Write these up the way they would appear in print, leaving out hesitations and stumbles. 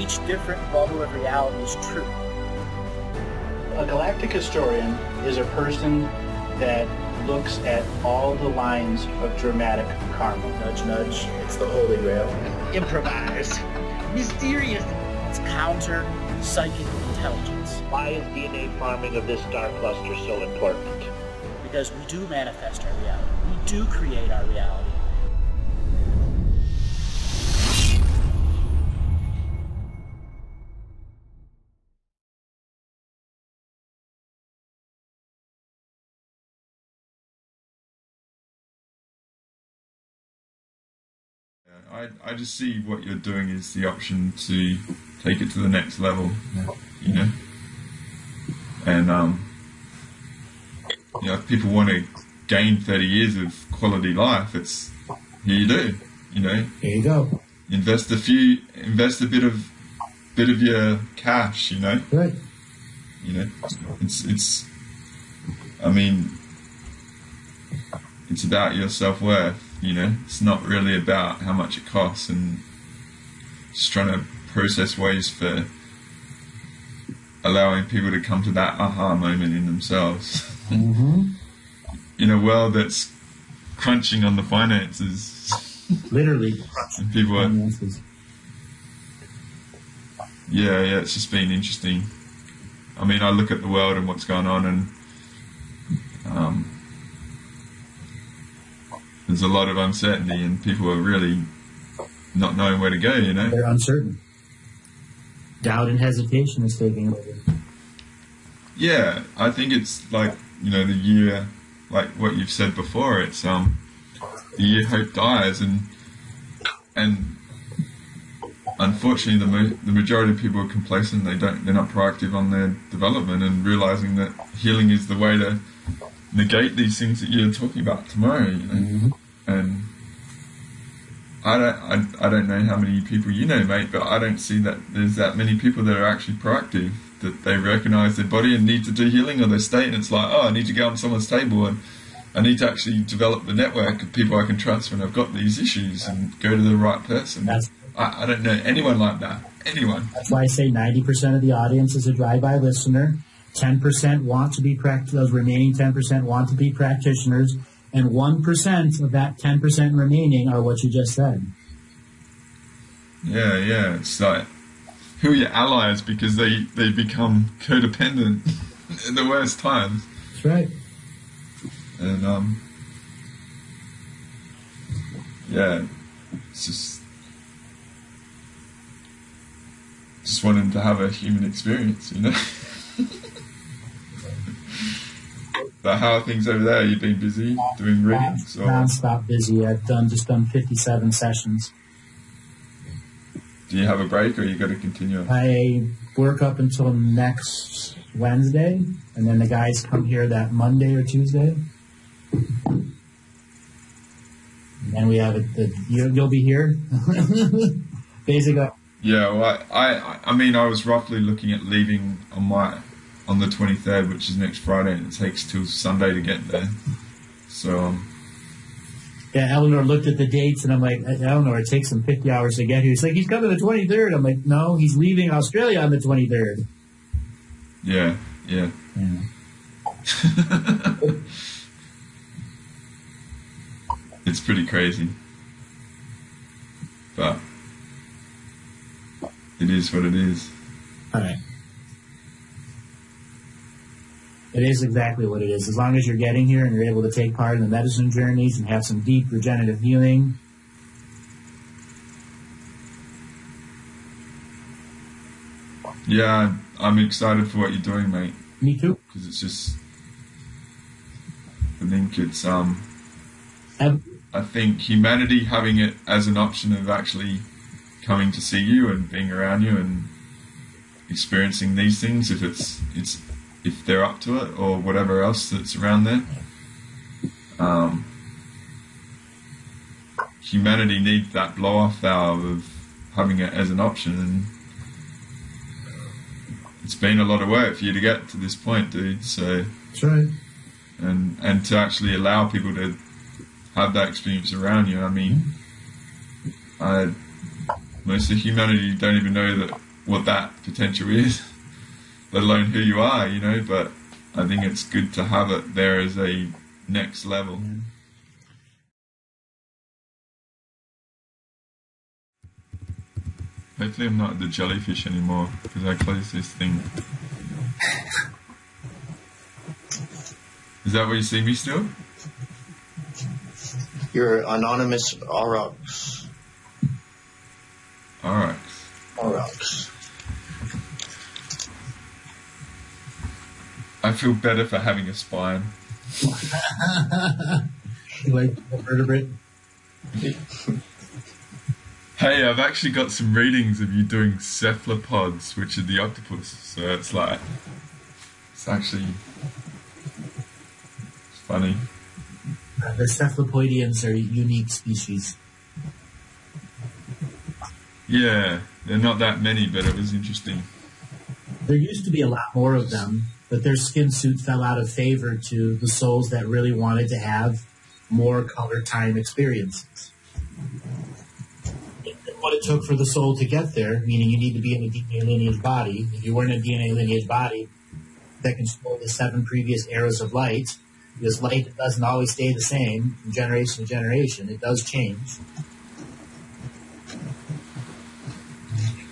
each different bubble of reality is true. A galactic historian is a person that looks at all the lines of dramatic karma. Nudge, nudge. It's the Holy Grail. Improvised. Mysterious. It's counter psychic intelligence. Why is DNA farming of this star cluster so important? Because we do manifest our reality. We do create our reality. I just see what you're doing is the option to take it to the next level, you know. And you know, if people want to gain 30 years of quality life, it's here you do, you know. There you go. Invest a bit of your cash, you know. Right. You know, it's. I mean, it's about your self-worth. You know, it's not really about how much it costs, and just trying to process ways for allowing people to come to that aha moment in themselves. Mm-hmm. In a world that's crunching on the finances. Literally. And people are, yeah, it's just been interesting. I mean, I look at the world and what's going on, and there's a lot of uncertainty, and people are really not knowing where to go, you know? They're uncertain. Doubt and hesitation is taking over. Yeah, I think it's like, you know, the year, like what you've said before, it's the year hope dies, and unfortunately the majority of people are complacent. They're not proactive on their development and realizing that healing is the way to negate these things that you're talking about tomorrow, you know. Mm-hmm. And I don't know how many people you know, mate, but I don't see that there's that many people that are actually proactive, that they recognize their body and need to do healing of their state, and it's like, oh, I need to go on someone's table and I need to actually develop the network of people I can trust when I've got these issues and go to the right person. I don't know anyone like that. Anyone. That's why I say 90% of the audience is a drive-by listener. 10% want to be those remaining 10% want to be practitioners, and 1% of that 10% remaining are what you just said. Yeah. It's like, who are your allies? Because they become codependent in the worst times. That's right. And yeah, it's just wanting to have a human experience, you know. But how are things over there? You've been busy doing readings? Non-stop busy. I've just done 57 sessions. Do you have a break, or you got to continue? I work up until next Wednesday, and then the guys come here that Monday or Tuesday. And we have you'll be here. Basically. Yeah, well, I mean, I was roughly looking at leaving on the 23rd, which is next Friday, and it takes till Sunday to get there. So, yeah, Eleanor looked at the dates, and I'm like, Eleanor, it takes him 50 hours to get here. He's like, he's coming the 23rd. I'm like, no, he's leaving Australia on the 23rd. Yeah. It's pretty crazy. But it is what it is. All right. It is exactly what it is. As long as you're getting here and you're able to take part in the medicine journeys and have some deep regenerative healing. Yeah, I'm excited for what you're doing, mate. Me too. Because it's just, I think it's I think humanity having it as an option of actually coming to see you and being around you and experiencing these things, if they're up to it, or whatever else that's around there. Humanity needs that blow-off valve of having it as an option, and it's been a lot of work for you to get to this point, dude. So that's right. And to actually allow people to have that experience around you. I mean, most of humanity don't even know that what that potential is, let alone who you are, you know. But I think it's good to have it there as a next level. Hopefully I'm not the jellyfish anymore, because I closed this thing. Is that where you see me still? You're anonymous Aurochs. Aurochs. I feel better for having a spine. You like the vertebrate? Hey, I've actually got some readings of you doing cephalopods, which are the octopus. So it's like, it's actually funny. The cephalopoidians are unique species. Yeah, they're not that many, but it was interesting. There used to be a lot more of them, but their skin suit fell out of favor to the souls that really wanted to have more color time experiences. What it took for the soul to get there, meaning you need to be in a DNA lineage body. If you weren't in a DNA lineage body that can store the 7 previous eras of light, because light doesn't always stay the same from generation to generation. It does change.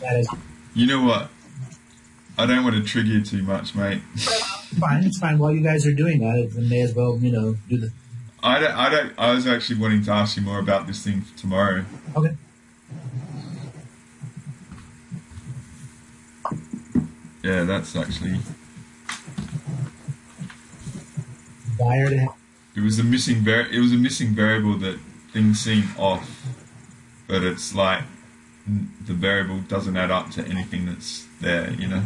That is You know what? I don't want to trigger you too much, mate. fine. It's fine. While you guys are doing that, then may as well, do the. I was actually wanting to ask you more about this thing for tomorrow. Okay. Yeah, that's actually. Desire to have. It was a missing variable that things seem off, but it's like the variable doesn't add up to anything that's there, you know.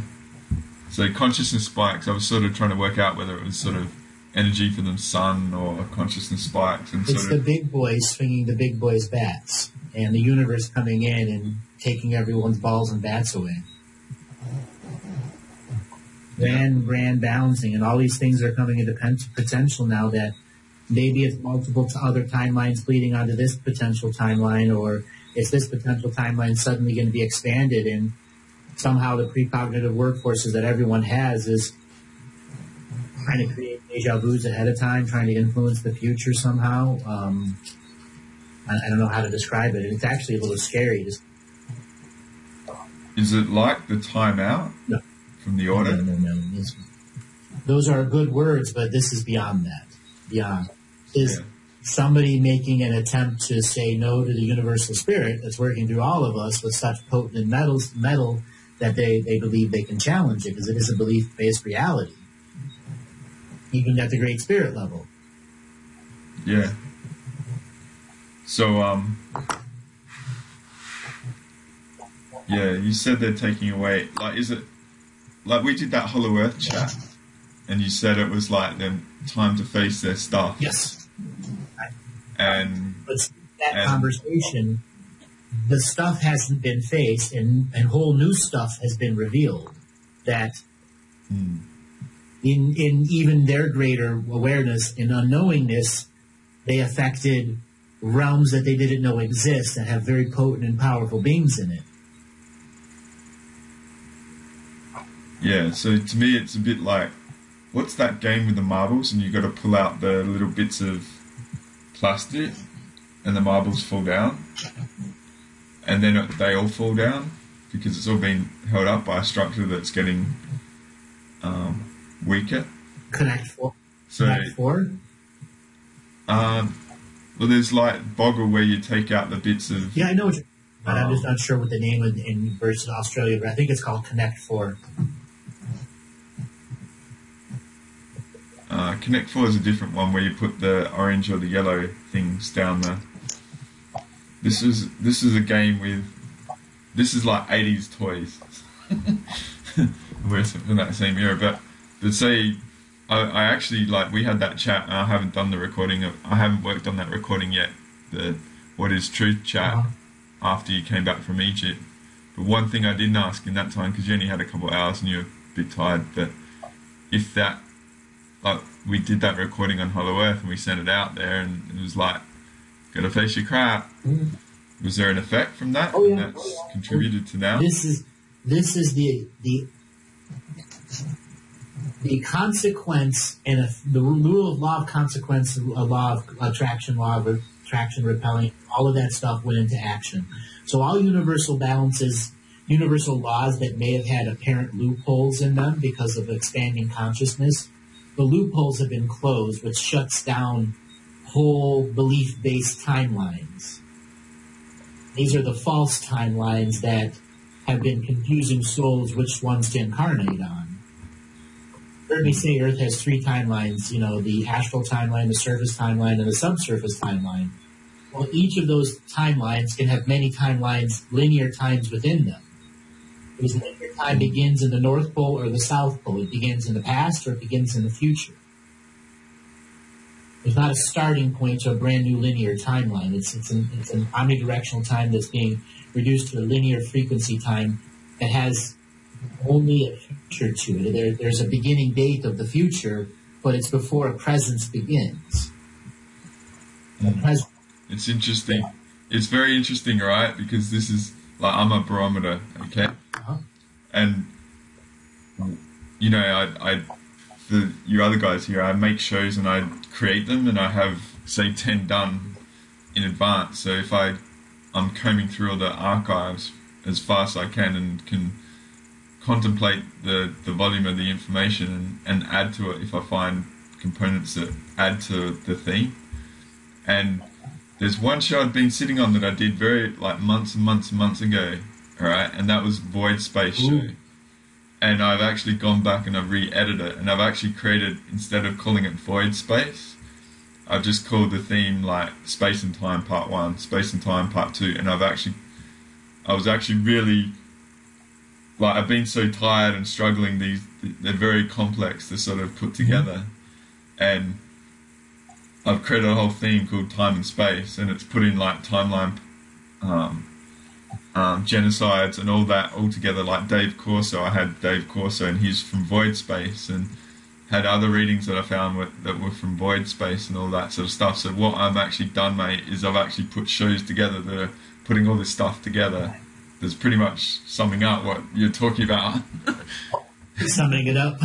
So consciousness spikes. I was sort of trying to work out whether it was sort of energy from the sun or consciousness spikes, and It's the big boys swinging the big boys' bats, and the universe coming in and taking everyone's balls and bats away. Grand balancing, and all these things are coming into potential now that maybe it's multiple other timelines bleeding onto this potential timeline, or is this potential timeline suddenly going to be expanded, and somehow the precognitive workforces that everyone has is trying to create deja vus ahead of time, trying to influence the future somehow. I don't know how to describe it. It's actually a little scary. Is it like the timeout? No. From the order? No. Those are good words, but this is beyond that. Beyond. Is somebody making an attempt to say no to the universal spirit that's working through all of us with such potent metal that they believe they can challenge it because it is a belief-based reality, even at the great spirit level. Yeah. So, yeah, you said they're taking away, like, is it, like we did that Hollow Earth chat, and you said it was like them time to face their stuff. Yes. And but that conversation, the stuff hasn't been faced, and whole new stuff has been revealed that in even their greater awareness and unknowingness, they affected realms that they didn't know exist that have very potent and powerful beings in it. Yeah, so to me it's a bit like, what's that game with the marbles and you got to pull out the little bits of plastic and the marbles fall down and then they all fall down because it's all been held up by a structure that's getting weaker. Connect 4? So, Connect 4? Well, there's like Boggle where you take out the bits of... Yeah, I know what you're... But I'm just not sure what the name in versus Australia, but I think it's called Connect 4. Connect 4 is a different one where you put the orange or the yellow things down there. This is a game with... This is like 80s toys. We're in that same era, but say... I actually, like, we had that chat, and I haven't done the recording I haven't worked on that recording yet, the What is Truth chat, after you came back from Egypt. But one thing I didn't ask in that time, because you only had a couple of hours and you were a bit tired, but if that, like, we did that recording on Hollow Earth and we sent it out there and it was like, gotta face your crap. Was there an effect from that? Oh, yeah. And that's contributed to now? this is the consequence, and the rule of law of consequence, a law of attraction, law of attraction, repelling, all of that stuff went into action. So all universal balances, universal laws that may have had apparent loopholes in them because of expanding consciousness, the loopholes have been closed, which shuts down whole belief-based timelines. These are the false timelines that have been confusing souls which ones to incarnate on. You heard me say Earth has three timelines, the astral timeline, the surface timeline, and the subsurface timeline. Well, each of those timelines can have many timelines, linear times within them. Because linear time begins in the North Pole or the South Pole. It begins in the past or it begins in the future. There's not a starting point to a brand new linear timeline. It's an omnidirectional time that's being reduced to a linear frequency time that has only a future to it. There's a beginning date of the future, but it's before a presence begins. It's interesting. It's very interesting, right? Because this is like, I'm a barometer, okay? Uh-huh. And for you other guys here, I make shows and I create them, and I have, say, 10 done in advance. So if I'm combing through all the archives as fast as I can and can contemplate the volume of the information and add to it if I find components that add to the theme. And there's one show I've been sitting on that I did months and months and months ago, all right? And that was Void Space Show. And I've actually gone back and I've re-edited it, and I've actually created, instead of calling it Void Space, I've just called the theme like Space and Time Part 1, Space and Time Part 2, and I was actually really, I've been so tired and struggling, they're very complex to sort of put together, and I've created a whole theme called Time and Space, and it's put in like timeline, genocides and all that all together, like Dave Corso. I had Dave Corso, and he's from Void Space, and had other readings that I found that were from Void Space and all that sort of stuff. So what I've actually done, mate, is I've actually put shows together that are putting all this stuff together. That's pretty much summing up what you're talking about. Summing it up.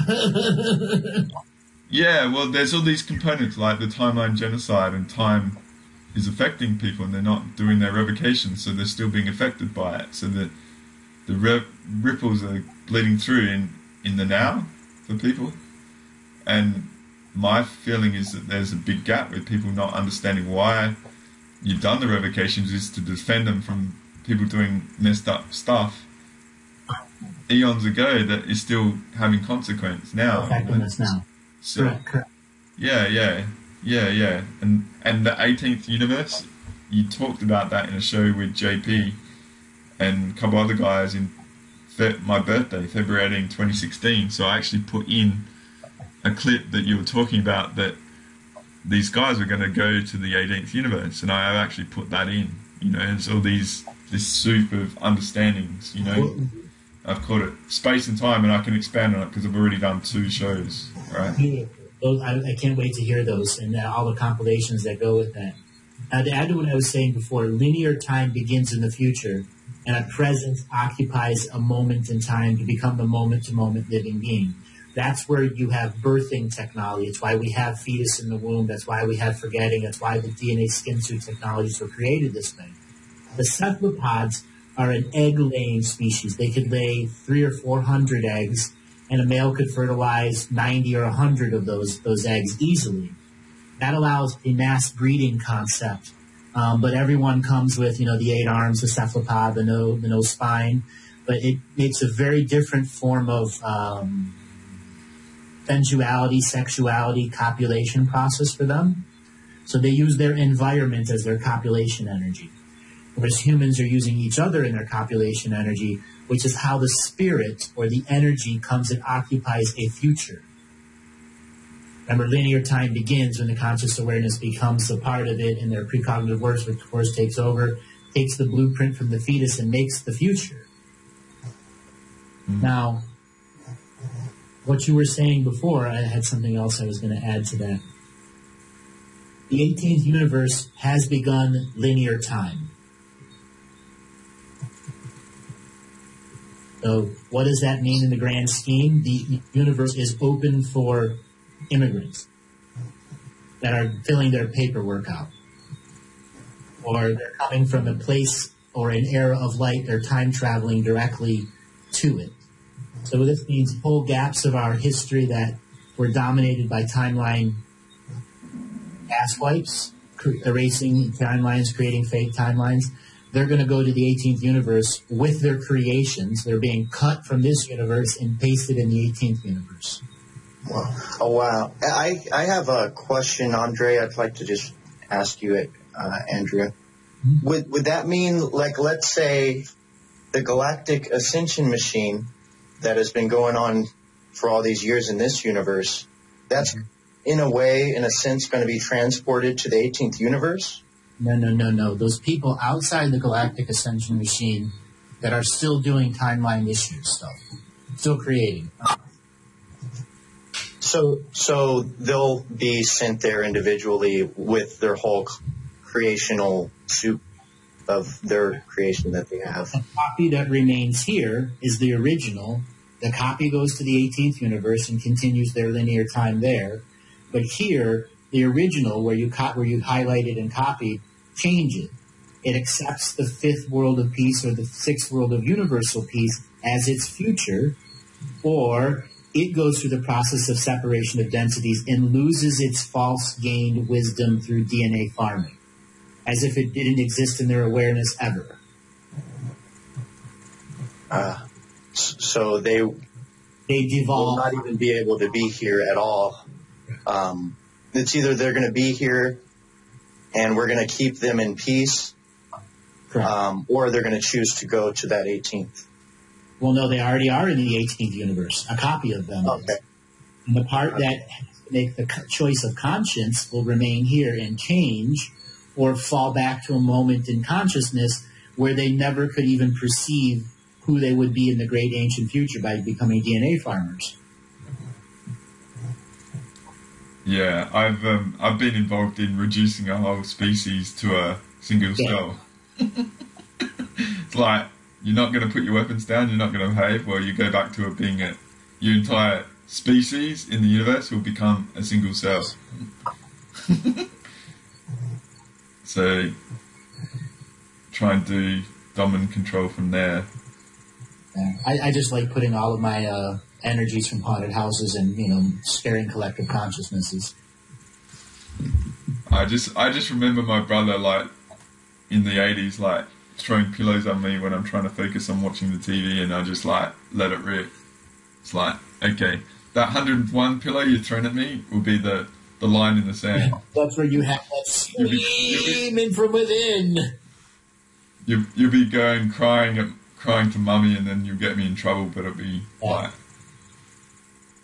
Yeah, well, there's all these components like the timeline genocide, and time is affecting people, and they're not doing their revocation, so they're still being affected by it. So the ripples are bleeding through in the now for people. And my feeling is that there's a big gap with people not understanding why you've done the revocations is to defend them from people doing messed up stuff eons ago that is still having consequence now. Affecting us now. So, correct. Yeah. And the 18th universe, you talked about that in a show with JP and a couple other guys in my birthday, February 18, 2016. So I actually put in a clip that you were talking about, that these guys were going to go to the 18th universe, and I have actually put that in. It's all this soup of understandings. I've called it Space and Time, and I can expand on it because I've already done 2 shows. Right. I can't wait to hear those and all the compilations that go with that. Now, to add to what I was saying before, linear time begins in the future, and a present occupies a moment in time to become the moment-to-moment living being. That's where you have birthing technology. It's why we have fetus in the womb. That's why we have forgetting. That's why the DNA skin suit technologies were created this way. The cephalopods are an egg-laying species. They could lay 300 or 400 eggs, and a male could fertilize 90 or 100 of those eggs easily. That allows a mass breeding concept. But everyone comes with, the 8 arms, the cephalopod, the no spine. But it's a very different form of sensuality, sexuality, copulation process for them. So they use their environment as their copulation energy. Whereas humans are using each other in their copulation energy, which is how the spirit or the energy comes and occupies a future. Remember, linear time begins when the conscious awareness becomes a part of it, and their precognitive works, which of course takes over, takes the blueprint from the fetus and makes the future. Now, what you were saying before, I had something else I was going to add to that. The 18th universe has begun linear time. So what does that mean in the grand scheme? The universe is open for immigrants that are filling their paperwork out, or they're coming from a place or an era of light, they're time traveling directly to it. So this means whole gaps of our history that were dominated by timeline asswipes, erasing timelines, creating fake timelines. They're going to go to the 18th universe with their creations. They're being cut from this universe and pasted in the 18th universe. Wow. Oh, wow. I have a question, Andre. I'd like to just ask you it, Andrea. Mm-hmm. Would that mean, like, let's say the galactic ascension machine that has been going on for all these years in this universe, that's in a way, in a sense, going to be transported to the 18th universe? No. Those people outside the galactic ascension machine that are still doing timeline issues stuff, still creating. So they'll be sent there individually with their whole creational soup of their creation that they have. The copy that remains here is the original. The copy goes to the 18th universe and continues their linear time there. But here, the original, where you highlighted and copied, changes. It accepts the fifth world of peace or the sixth world of universal peace as its future, or it goes through the process of separation of densities and loses its false gained wisdom through DNA farming, as if it didn't exist in their awareness ever. So they devolve. Will not even be able to be here at all. It's either they're going to be here and we're going to keep them in peace, or they're going to choose to go to that 18th. Well, no, they already are in the 18th universe. A copy of them. Okay. And the part that has to make the choice of conscience will remain here and change, or fall back to a moment in consciousness where they never could even perceive who they would be in the great ancient future by becoming DNA farmers. Yeah, I've been involved in reducing a whole species to a single cell. It's like, you're not going to put your weapons down, you're not going to behave, well, you go back to it being your entire species in the universe will become a single cell. So, try and do dominant control from there. I just like putting all of my energies from haunted houses and, sparing collective consciousnesses. I just remember my brother, like, in the 80s, like, throwing pillows on me when I'm trying to focus on watching the TV, and I just, like, let it rip. It's like, okay, that 101 pillow you're throwing at me will be the line in the sand. That's where you have that screaming from within. You'll be going crying to mummy, and then you'll get me in trouble, but it'll be like,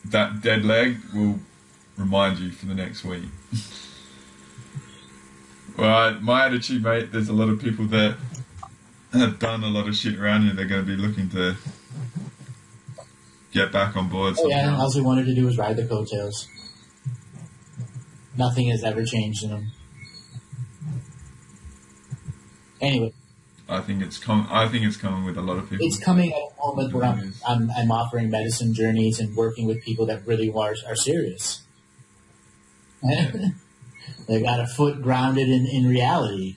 that dead leg will remind you for the next week. Well, my attitude, mate, there's a lot of people that have done a lot of shit around you. They're going to be looking to get back on board. Yeah, all we wanted to do was ride the coattails. Nothing has ever changed in them. Anyway. I think it's coming with a lot of people. It's coming at a moment where I'm offering medicine journeys and working with people that really are serious. They got a foot grounded in reality.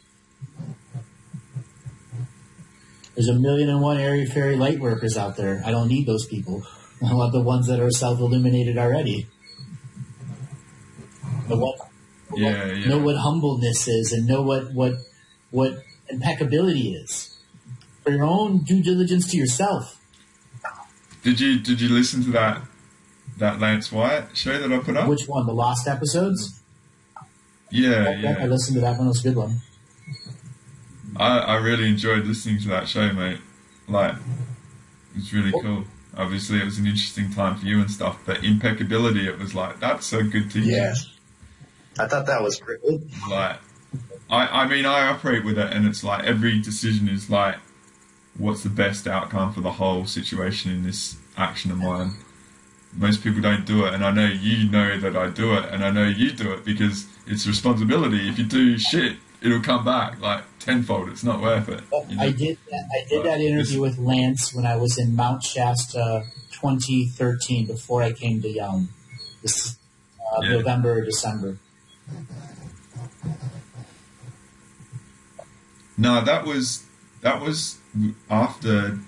There's 1,000,001 airy fairy light workers out there. I don't need those people. I want the ones that are self-illuminated already. Know what humbleness is, and know what impeccability is, for your own due diligence to yourself. Did you listen to that Lance Wyatt show that I put up? Which one? The Lost episodes? Yeah. I listened to that one. It was a good one. I really enjoyed listening to that show, mate. Like, it was really cool. Obviously, it was an interesting time for you and stuff, but impeccability, it was like, that's so good to you. Yeah. I thought that was great. Like, I mean, I operate with it, and it's like every decision is like, what's the best outcome for the whole situation in this action of mine? Most people don't do it, and I know that I do it, and I know you do it because it's responsibility. If you do shit, it'll come back like tenfold. It's not worth it. You know? I did that interview with Lance when I was in Mount Shasta 2013 before I came to Young. This November or December. No, that was after.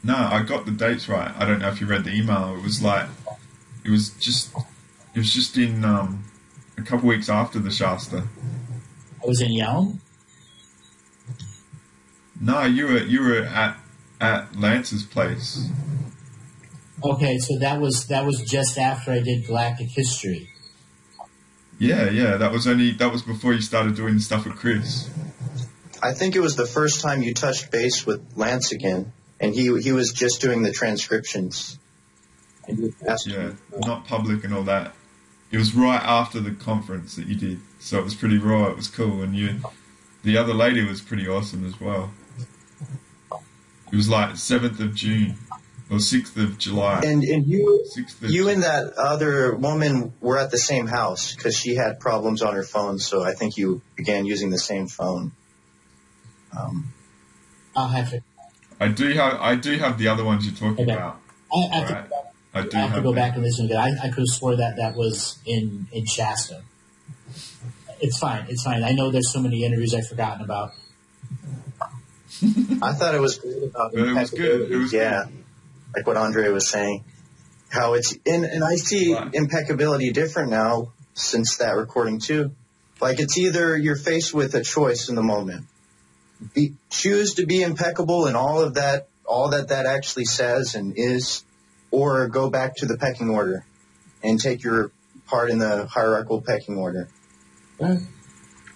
No, I got the dates right. I don't know if you read the email. It was just in a couple weeks after the Shasta. I was in Young. No, you were at Lance's place. Okay, so that was just after I did Galactic History. Yeah, that was before you started doing the stuff with Chris. I think it was the first time you touched base with Lance again, and he was just doing the transcriptions. And you asked him, not public and all that. It was right after the conference that you did, so it was pretty raw. It was cool, and the other lady was pretty awesome as well. It was like 7th of June or 6th of July. And you and that other woman were at the same house because she had problems on her phone, so I think you began using the same phone. I'll have to. I do have the other ones you're talking about. I have to go back and listen to that. I could have swore that was in Shasta. It's fine. I know there's so many interviews I've forgotten about. I thought it was good about it was good. It was good. Like what Andre was saying. How it's and I see impeccability different now since that recording too. Like it's either you're faced with a choice in the moment. Choose to be impeccable in all that actually says and is, or go back to the pecking order and take your part in the hierarchical pecking order. Right.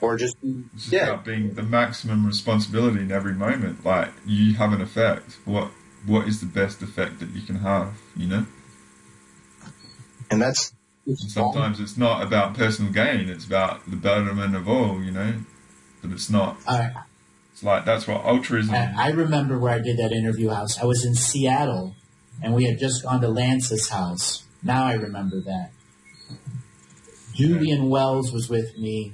Or just about being the maximum responsibility in every moment. Like you have an effect. What is the best effect that you can have? You know. And sometimes it's not about personal gain. It's about the betterment of all. You know. But it's not. It's like that's what altruism. I remember where I did that interview house. I was in Seattle, and we had just gone to Lance's house. Now I remember that. Julian Wells was with me,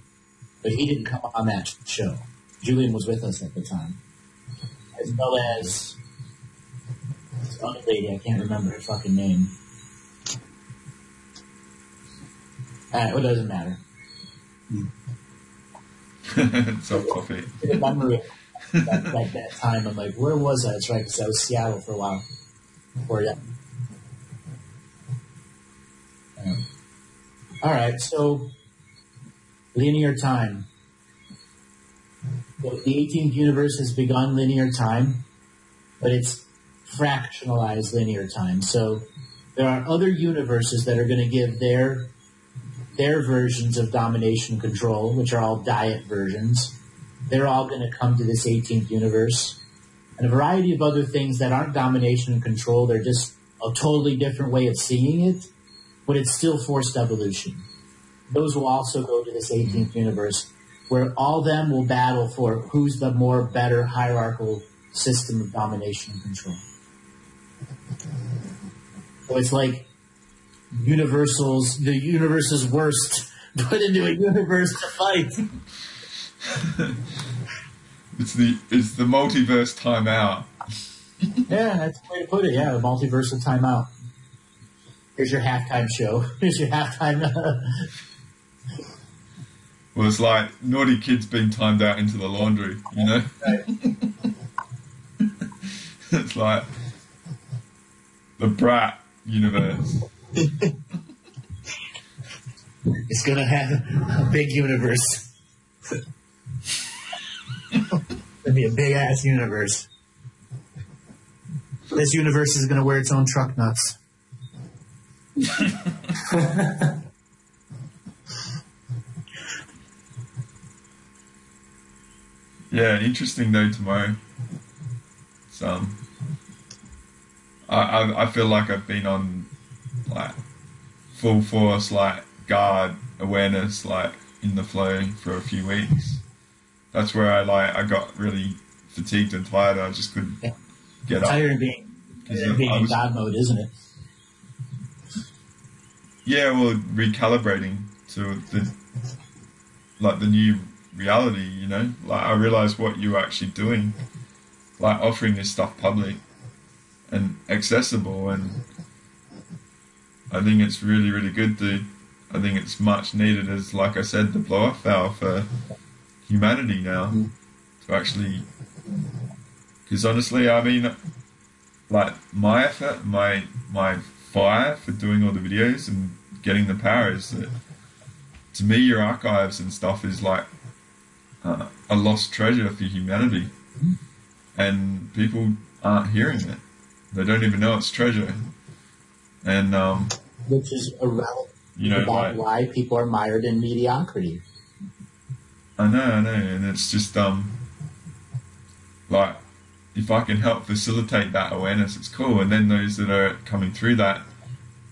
but he didn't come on that show. Julian was with us at the time, as well as this other lady. I can't remember her fucking name. It doesn't matter. It's off topic. The memory of that time, I'm like, where was I? That's right, because I was Seattle for a while before that. All right, so linear time. So the 18th universe has begun linear time, but it's fractionalized linear time. So there are other universes that are going to give their versions of domination and control, which are all diet versions. They're all going to come to this 18th universe. And a variety of other things that aren't domination and control. They're just a totally different way of seeing it, but it's still forced evolution. Those will also go to this 18th universe, where all them will battle for who's the more better hierarchical system of domination and control. So it's like the universe's worst put into a universe to fight. It's the multiverse timeout. Yeah, that's the way to put it. Yeah, the multiversal timeout. Here's your halftime show. Here's your halftime. Well, it's like naughty kids being timed out into the laundry, you know? Right. It's like the Brat universe. It's going to have a big universe. It's going to be a big-ass universe. This universe is going to wear its own truck nuts. Yeah, interesting day tomorrow. I feel like I've been on like full force like guard awareness like in the flow for a few weeks. That's where I got really fatigued and tired. I just couldn't get up. Tired of being in God mode, isn't it? Yeah, well, recalibrating to the reality, you know? Like, I realized what you were actually doing, like offering this stuff public and accessible, and I think it's really, really good I think it's much needed as, like I said, the blow-off valve for humanity now, to actually, because honestly, I mean, like, my effort, my fire for doing all the videos and getting the power is that, to me, your archives and stuff is like a lost treasure for humanity, and people aren't hearing it. They don't even know it's treasure, and which is irrelevant. You know, about why people are mired in mediocrity. I know, and it's just like, if I can help facilitate that awareness, it's cool. And then those that are coming through that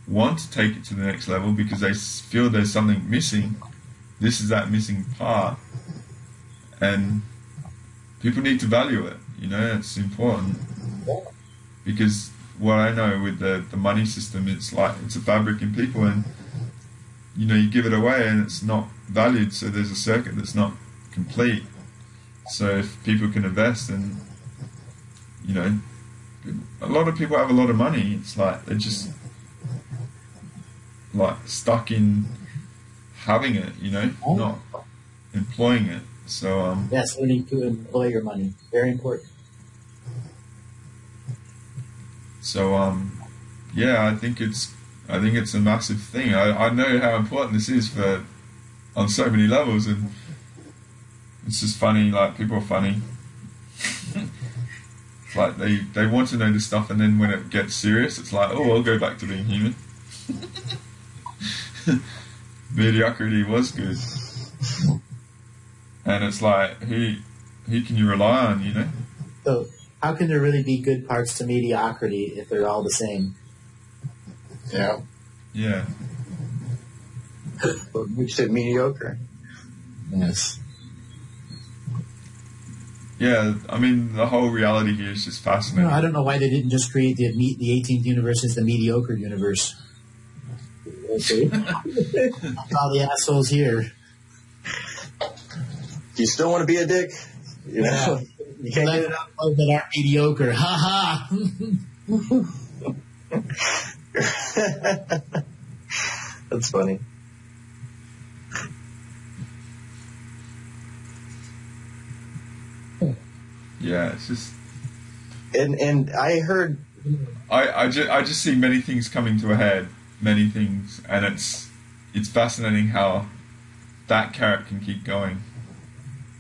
want to take it to the next level because they feel there's something missing. This is that missing part, and people need to value it. You know, it's important, because what I know with the money system, it's like it's a fabric in people, and you know, you give it away and it's not valued, so there's a circuit that's not complete. So if people can invest, and you know, a lot of people have a lot of money, it's like they're just like stuck in having it, you know, not employing it. So yes, learning to employ your money, very important. So yeah, I think it's a massive thing. I know how important this is on so many levels, and it's just funny. Like, people are funny. It's like they want to know this stuff, and then when it gets serious, it's like, oh, I'll go back to being human. Mediocrity was good, and it's like, who can you rely on? You know. So how can there really be good parts to mediocrity if they're all the same? Yeah. Yeah. What makes it mediocre? Yes. Yeah, I mean, the whole reality here is just fascinating. No, I don't know why they didn't just create the 18th universe as the mediocre universe. Okay. All the assholes here. Do you still want to be a dick? You know? You can't let get it out that are mediocre. Ha ha. That's funny. Yeah, it's just. And I heard. I just see many things coming to a head, many things, and it's fascinating how that carrot can keep going.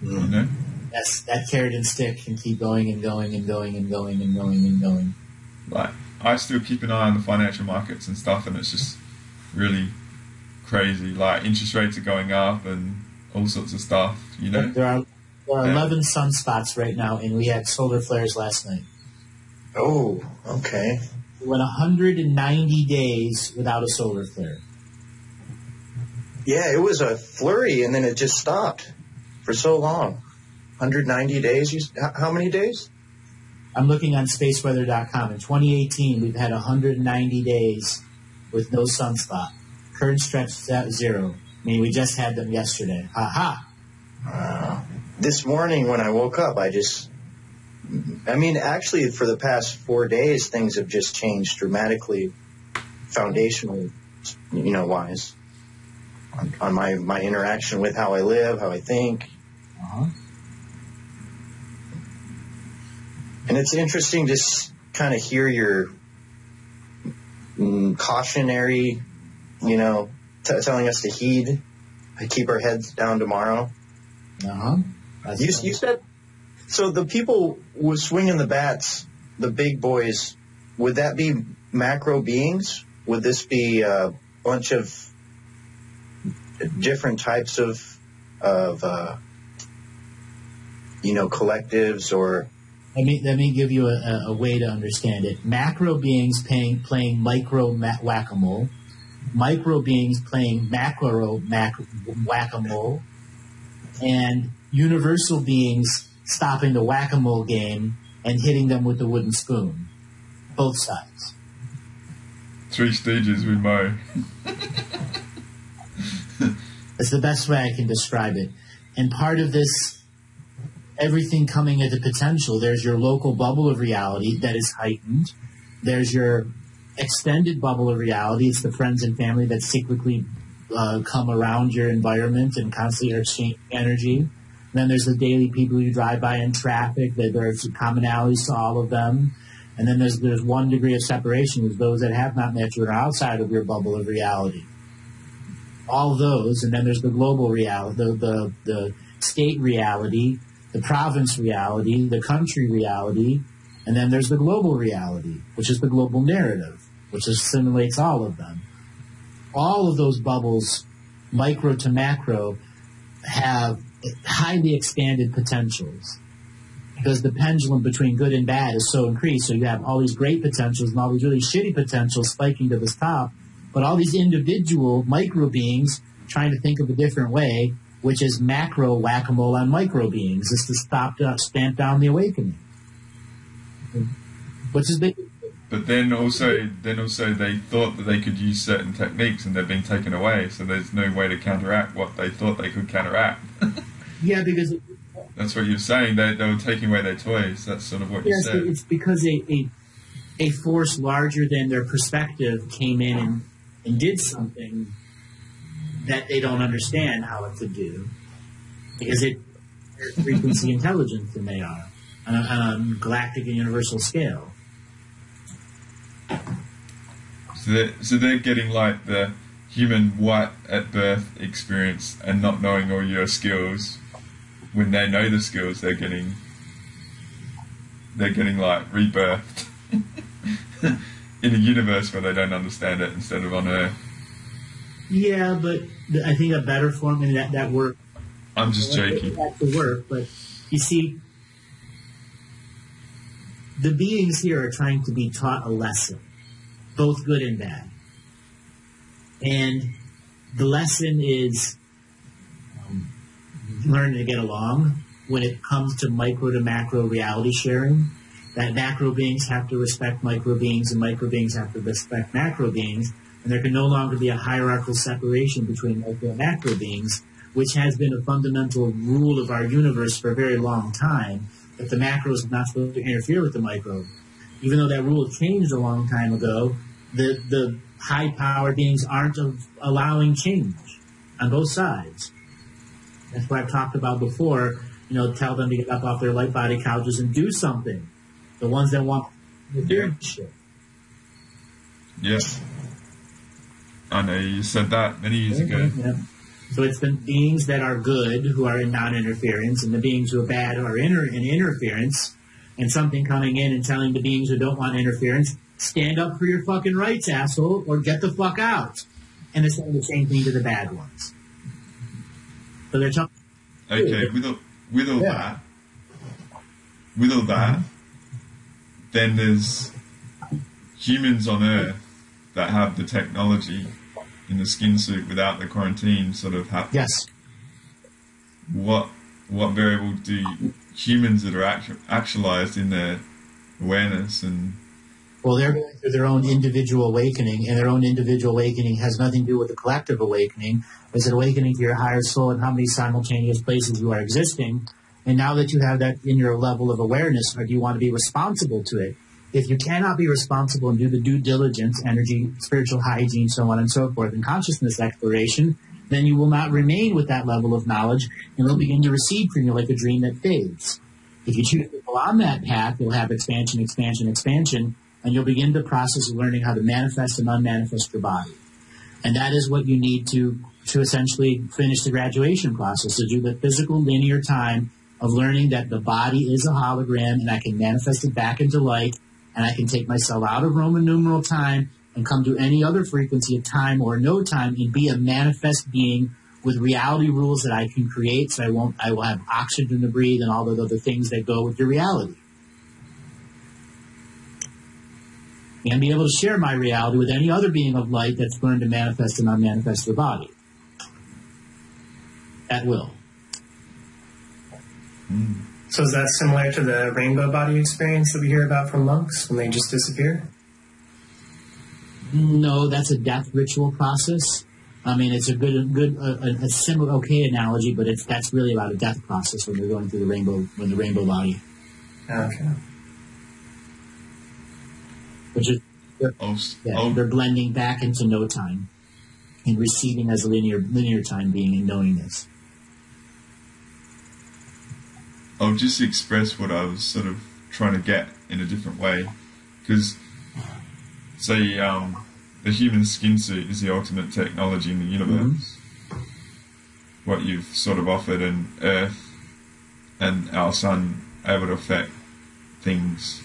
You know. Yes, that carrot and stick can keep going and going and going and going and going and going. Like, I still keep an eye on the financial markets and stuff, and it's just really crazy. Like, interest rates are going up and all sorts of stuff, you know? There are 11 sunspots right now, and we had solar flares last night. Oh, okay. We went 190 days without a solar flare. Yeah, it was a flurry, and then it just stopped for so long. 190 days? How many days? I'm looking on spaceweather.com. In 2018, we've had 190 days with no sunspot. Current stretch is at 0. I mean, we just had them yesterday. Ha ha. This morning when I woke up, actually for the past 4 days, things have just changed dramatically, foundationally, wise, on my interaction with how I live, how I think. And it's interesting to kind of hear your cautionary, telling us to heed, keep our heads down tomorrow. You said, so the people with swinging the bats, the big boys, would that be macro beings? Would this be a bunch of different types of collectives or? Let me give you a way to understand it. Macro beings playing micro whack-a-mole. Micro beings playing macro whack-a-mole. And universal beings stopping the whack-a-mole game and hitting them with the wooden spoon. Both sides. Three Stooges with Mo. That's the best way I can describe it. And part of this, everything coming into potential, there's your local bubble of reality that is heightened. There's your extended bubble of reality. It's the friends and family that cyclically come around your environment and constantly are exchanging energy. And then there's the daily people you drive by in traffic. There's commonalities to all of them. And then there's one degree of separation with those that have not met you and are outside of your bubble of reality. All of those, and then there's the global reality, the state reality, the province reality, the country reality, and then there's the global reality, which is the global narrative, which assimilates all of them. All of those bubbles, micro to macro, have highly expanded potentials because the pendulum between good and bad is so increased. So you have all these great potentials and all these really shitty potentials spiking to the top, but all these individual micro beings trying to think of a different way, which is macro whack-a-mole on micro beings, is to stamp down the awakening. Which is big. But then also they thought that they could use certain techniques and they've been taken away, so there's no way to counteract what they thought they could counteract. Yeah, because that's what you're saying. They were taking away their toys. That's sort of what you said. It's because a force larger than their perspective came in and did something that they don't understand how it could do, because they're frequency intelligent than they are on a galactic and universal scale. So they're getting like the human white at birth experience and not knowing all your skills. When they know the skills, they're getting like rebirthed in a universe where they don't understand it instead of on Earth. Yeah, but I think a better form in that work. I'm just joking. That could work, but you see, the beings here are trying to be taught a lesson, both good and bad. And the lesson is learning to get along when it comes to micro to macro reality sharing. That macro beings have to respect micro beings and micro beings have to respect macro beings. And there can no longer be a hierarchical separation between micro and macro beings, which has been a fundamental rule of our universe for a very long time, that the macros are not supposed to interfere with the micro. Even though that rule changed a long time ago, the high-powered beings aren't allowing change on both sides. That's what I've talked about before. Tell them to get up off their light body couches and do something. The ones that want to do shit. Yeah. I know you said that many years ago. Yeah. So it's the beings that are good who are in non-interference, and the beings who are bad who are in interference, and something coming in and telling the beings who don't want interference, stand up for your fucking rights, asshole, or get the fuck out. And it's saying the same thing to the bad ones. So they're talking. Okay, with all that, then there's humans on Earth that have the technology in the skin suit without the quarantine sort of happen. Yes. What variable do humans that are actualized in their awareness and... Well, they're going through their own individual awakening, and their own individual awakening has nothing to do with the collective awakening. It's an awakening to your higher soul and how many simultaneous places you are existing. And now that you have that in your level of awareness, or do you want to be responsible to it? If you cannot be responsible and do the due diligence, energy, spiritual hygiene, so on and so forth, and consciousness exploration, then you will not remain with that level of knowledge, and it'll begin to recede from you like a dream that fades. If you choose to go on that path, you'll have expansion, expansion, expansion, and you'll begin the process of learning how to manifest and unmanifest your body. And that is what you need to essentially finish the graduation process, to do the physical linear time of learning that the body is a hologram and I can manifest it back into light, and I can take myself out of Roman numeral time and come to any other frequency of time or no time and be a manifest being with reality rules that I can create, so I will have oxygen to breathe and all the other things that go with your reality. And be able to share my reality with any other being of light that's learned to manifest and unmanifest their body. At will. So is that similar to the rainbow body experience that we hear about from monks when they just disappear? No, that's a death ritual process. I mean, it's a a similar, okay analogy, but that's really about a death process when you're going through the rainbow body. Okay. Which is, they're blending back into no time and receiving as a linear time being and knowing this. I'll just express what I was sort of trying to get in a different way. Because, say, the human skin suit is the ultimate technology in the universe. Mm-hmm. What you've sort of offered, and Earth and our sun able to affect things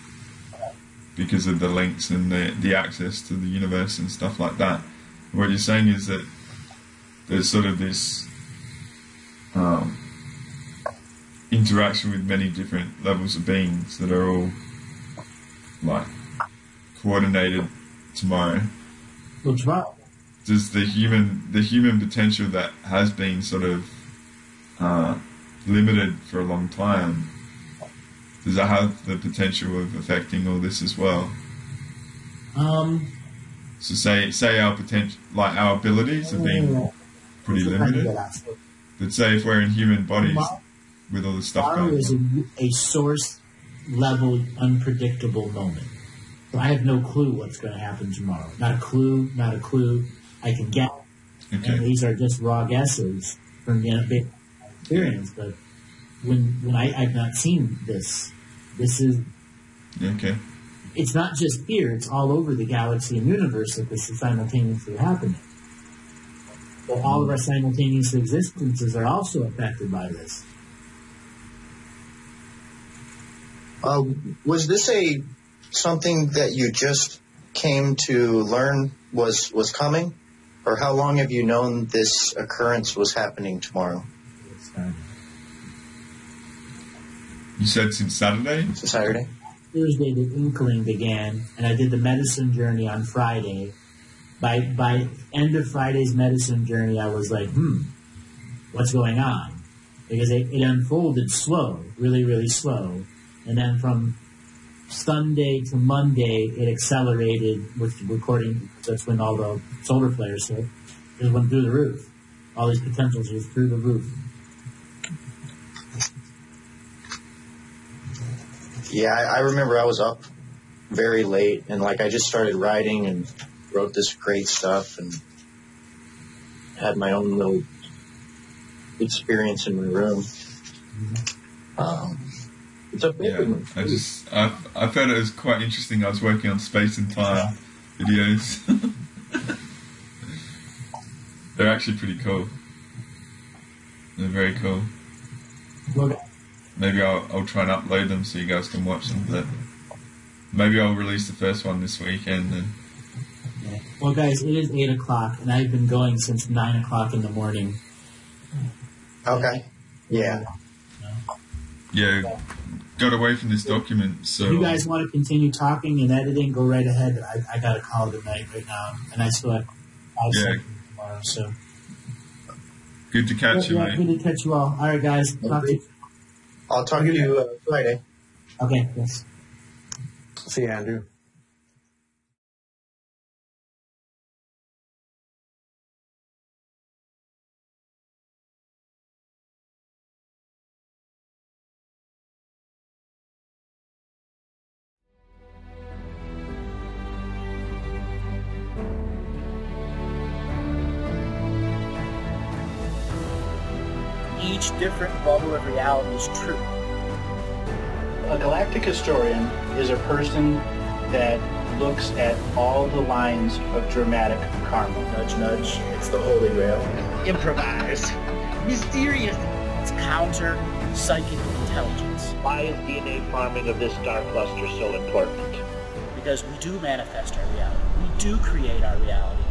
because of the links and the access to the universe and stuff like that. What you're saying is that there's sort of this interaction with many different levels of beings that are all like coordinated tomorrow. Well, tomorrow. Does the human potential that has been sort of limited for a long time, does that have the potential of affecting all this as well? So say our potential, like our abilities have been pretty limited. But say if we're in human bodies with all the stuff going on. Tomorrow is a source level unpredictable moment. So I have no clue what's going to happen tomorrow. Not a clue. I can get. Okay. And these are just raw guesses from big experience. But when I've not seen this is okay. It's not just here; it's all over the galaxy and universe that this is simultaneously happening. So all of our simultaneous existences are also affected by this. Was this something that you just came to learn was coming? Or how long have you known this occurrence was happening tomorrow? You said since Saturday? Since Saturday. Thursday, the inkling began, and I did the medicine journey on Friday. By end of Friday's medicine journey, I was like, what's going on? Because it unfolded slow, really, really slow. And then from Sunday to Monday, it accelerated with recording. That's when all the solar flares hit. It went through the roof. All these potentials were through the roof. Yeah, I remember I was up very late, and I just started writing and wrote this great stuff and had my own little experience in my room. It's a big one. I thought it was quite interesting. I was working on space and time videos. They're actually pretty cool. They're very cool. Maybe I'll try and upload them so you guys can watch them. But maybe I'll release the first one this weekend. And yeah. Well, guys, it is 8 o'clock, and I've been going since 9 o'clock in the morning. Okay. Yeah. Yeah. Got away from this document, so... If you guys want to continue talking and editing, go right ahead. I got a call tonight right now, and I still have 5 seconds tomorrow, so... Good to catch you, mate. Good to catch you all. All right, guys. I'll talk to you Friday. Okay, yes. See you, Andrew. Each different bubble of reality is true. A galactic historian is a person that looks at all the lines of dramatic karma. Nudge, nudge. It's the Holy Grail. Improvise. Mysterious. It's counter psychic intelligence. Why is DNA farming of this star cluster so important? Because we do manifest our reality. We do create our reality.